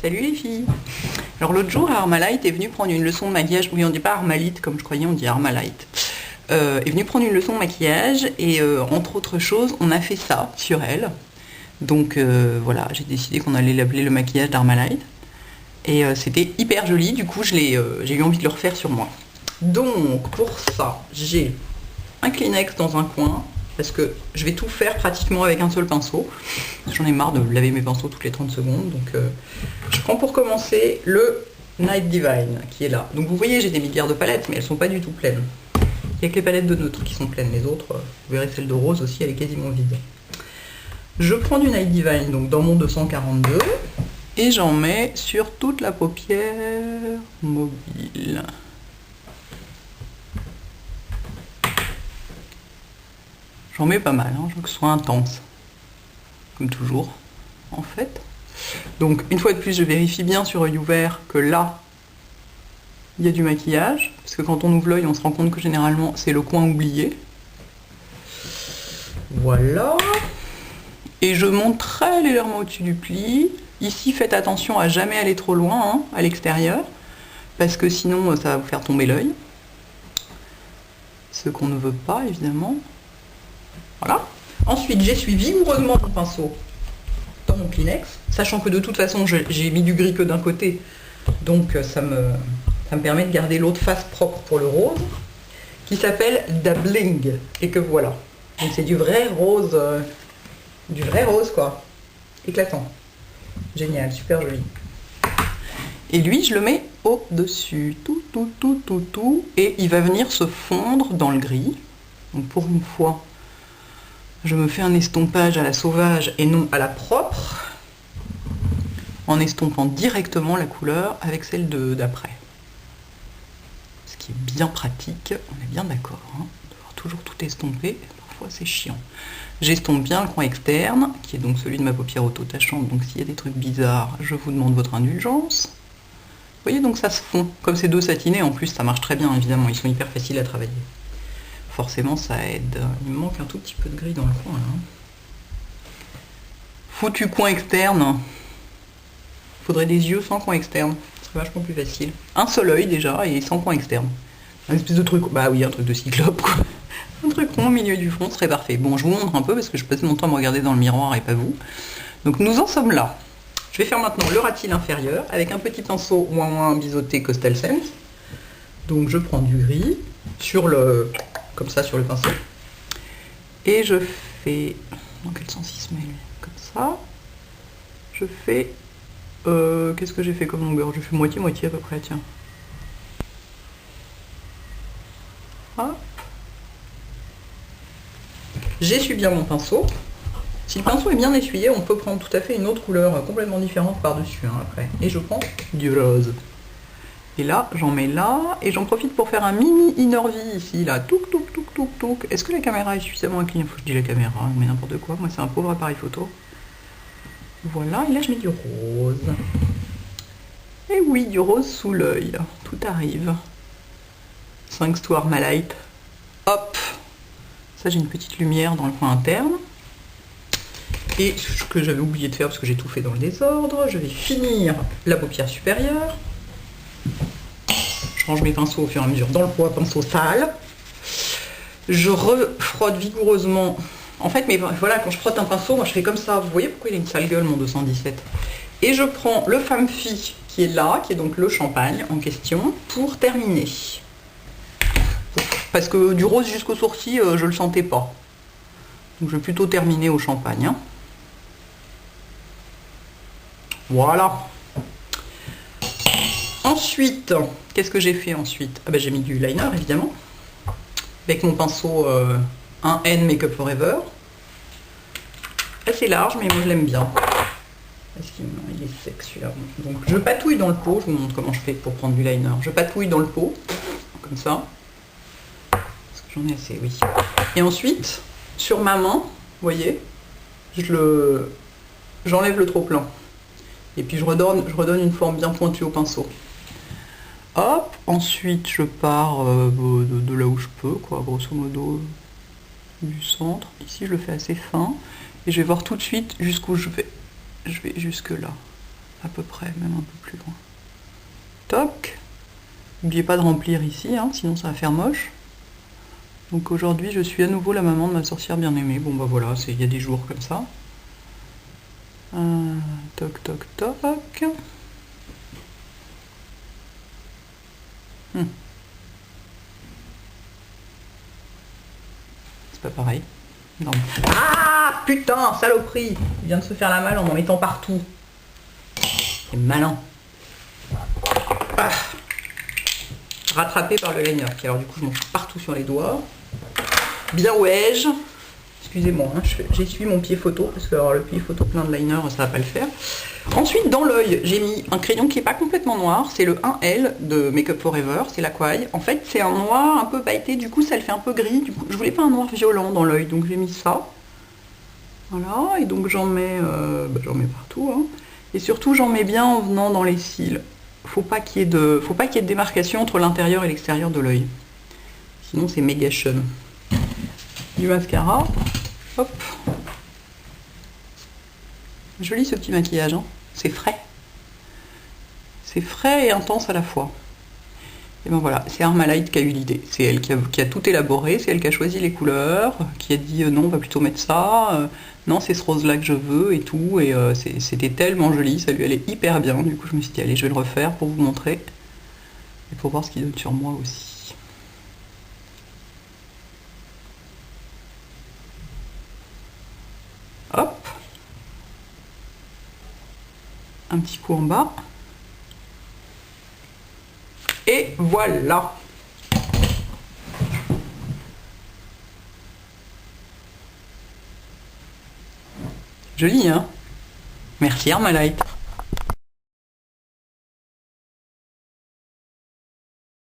Salut les filles. Alors l'autre jour, Armalite est venu prendre une leçon de maquillage. Oui, on dit pas Armalite comme je croyais, on dit Armalite. Est venu prendre une leçon de maquillage et entre autres choses, on a fait ça sur elle. Donc voilà, j'ai décidé qu'on allait l'appeler le maquillage d'Armalite. Et c'était hyper joli, du coup j'ai eu envie de le refaire sur moi. Donc pour ça, j'ai un Kleenex dans un coin, parce que je vais tout faire pratiquement avec un seul pinceau. J'en ai marre de laver mes pinceaux toutes les 30 secondes. Donc je prends pour commencer le Night Divine qui est là. Donc vous voyez, j'ai des milliards de palettes, mais elles sont pas du tout pleines. Il n'y a que les palettes de neutre qui sont pleines. Les autres, vous verrez celle de rose aussi, elle est quasiment vide. Je prends du Night Divine donc dans mon 242 et j'en mets sur toute la paupière mobile. J'en mets pas mal, hein, je veux que ce soit intense, comme toujours, en fait. Donc, une fois de plus, je vérifie bien sur œil ouvert que là, il y a du maquillage, parce que quand on ouvre l'œil, on se rend compte que généralement, c'est le coin oublié. Voilà. Et je monte très légèrement au-dessus du pli. Ici, faites attention à jamais aller trop loin, hein, à l'extérieur, parce que sinon, ça va vous faire tomber l'œil. Ce qu'on ne veut pas, évidemment. Voilà. Ensuite, j'essuie vigoureusement mon pinceau dans mon Kleenex, sachant que de toute façon, j'ai mis du gris que d'un côté, donc ça me permet de garder l'autre face propre pour le rose, qui s'appelle Dabbling, et que voilà. Donc c'est du vrai rose quoi, éclatant. Génial, super joli. Et lui, je le mets au-dessus, tout, et il va venir se fondre dans le gris. Donc pour une fois, je me fais un estompage à la sauvage et non à la propre, en estompant directement la couleur avec celle d'après. Ce qui est bien pratique, on est bien d'accord, hein, de devoir toujours tout estomper, parfois c'est chiant. J'estompe bien le coin externe, qui est donc celui de ma paupière auto-tachante, donc s'il y a des trucs bizarres, je vous demande votre indulgence. Vous voyez, donc ça se fond, comme c'est dos satiné, en plus ça marche très bien évidemment, ils sont hyper faciles à travailler. Forcément ça aide. Il me manque un tout petit peu de gris dans le coin là. Foutu coin externe. Faudrait des yeux sans coin externe. Ce serait vachement plus facile. Un seul œil déjà et sans coin externe. Un espèce de truc. Bah oui, un truc de cyclope quoi. Un truc rond au milieu du front serait parfait. Bon, je vous montre un peu parce que je passe mon temps à me regarder dans le miroir et pas vous. Donc nous en sommes là. Je vais faire maintenant le ratil inférieur avec un petit pinceau ouin biseauté Coastal Scents. Donc je prends du gris sur le. Comme ça sur le pinceau. Et je fais... Dans quel sens il se met lui? Comme ça. Je fais... Qu'est-ce que j'ai fait comme longueur? Je fais moitié-moitié à peu près, tiens. Hop. J'essuie bien mon pinceau. Si le pinceau est bien essuyé, on peut prendre tout à fait une autre couleur complètement différente par-dessus, hein, après. Et je prends du rose. Et là, j'en mets là, et j'en profite pour faire un mini inner V ici, là, touc. Est-ce que la caméra est suffisamment inclinée? Faut que je dise la caméra, mais n'importe quoi, moi c'est un pauvre appareil photo. Voilà, et là je mets du rose. Et oui, du rose sous l'œil, tout arrive. Thanks to Armalite. Hop. Ça, j'ai une petite lumière dans le coin interne. Et ce que j'avais oublié de faire, parce que j'ai tout fait dans le désordre, je vais finir la paupière supérieure. Je range mes pinceaux au fur et à mesure dans le poids, pinceau sale. Je refrotte vigoureusement. En fait, mais voilà, quand je frotte un pinceau, moi je fais comme ça. Vous voyez pourquoi il a une sale gueule, mon 217. Et je prends le Femme-Fille qui est là, qui est donc le champagne en question, pour terminer. Parce que du rose jusqu'au sourcil, je le sentais pas. Donc je vais plutôt terminer au champagne. Hein. Voilà. Ensuite, qu'est-ce que j'ai fait ensuite? Ah ben, j'ai mis du liner évidemment, avec mon pinceau 1N Makeup Forever. Assez large, mais moi je l'aime bien. Parce qu'il est sec celui-là. Donc je patouille dans le pot, je vous montre comment je fais pour prendre du liner. Je patouille dans le pot, comme ça. Parce que j'en ai assez, oui. Et ensuite, sur ma main, vous voyez, j'enlève le trop-plein. Et puis je redonne une forme bien pointue au pinceau. Hop, ensuite je pars de là où je peux, quoi, grosso modo du centre. Ici je le fais assez fin et je vais voir tout de suite jusqu'où je vais. Je vais jusque là. à peu près, même un peu plus loin. Toc. N'oubliez pas de remplir ici, hein, sinon ça va faire moche. Donc aujourd'hui, je suis à nouveau la maman de ma sorcière bien-aimée. Bon bah voilà, il y a des jours comme ça. Toc, toc, toc. C'est pas pareil. Non. Ah putain, saloperie! Il vient de se faire la malle en mettant partout. C'est malin. Ah. Rattrapé par le liner, qui alors du coup je m'en fous partout sur les doigts. Bien ouais-je. Excusez-moi, hein, j'essuie mon pied photo, parce que alors, le pied photo plein de liner, ça va pas le faire. Ensuite, dans l'œil, j'ai mis un crayon qui est pas complètement noir, c'est le 1L de Make Up For Ever, c'est l'Aquai. En fait, c'est un noir un peu pailleté, du coup ça le fait un peu gris, du coup je voulais pas un noir violent dans l'œil, donc j'ai mis ça. Voilà, et donc j'en mets partout, hein. Et surtout j'en mets bien en venant dans les cils. Faut pas qu'il y ait de démarcation entre l'intérieur et l'extérieur de l'œil. Sinon c'est méga chum. Du mascara, hop. Joli ce petit maquillage, hein. C'est frais. C'est frais et intense à la fois. Et ben voilà, c'est Armalite qui a eu l'idée. C'est elle qui a tout élaboré, c'est elle qui a choisi les couleurs, qui a dit non, on va plutôt mettre ça, non, c'est ce rose-là que je veux et tout. Et c'était tellement joli, ça lui allait hyper bien. Du coup, je me suis dit, allez, je vais le refaire pour vous montrer et pour voir ce qu'il donne sur moi aussi. Hop. Un petit coup en bas. Et voilà. Joli, hein? Merci Armalite.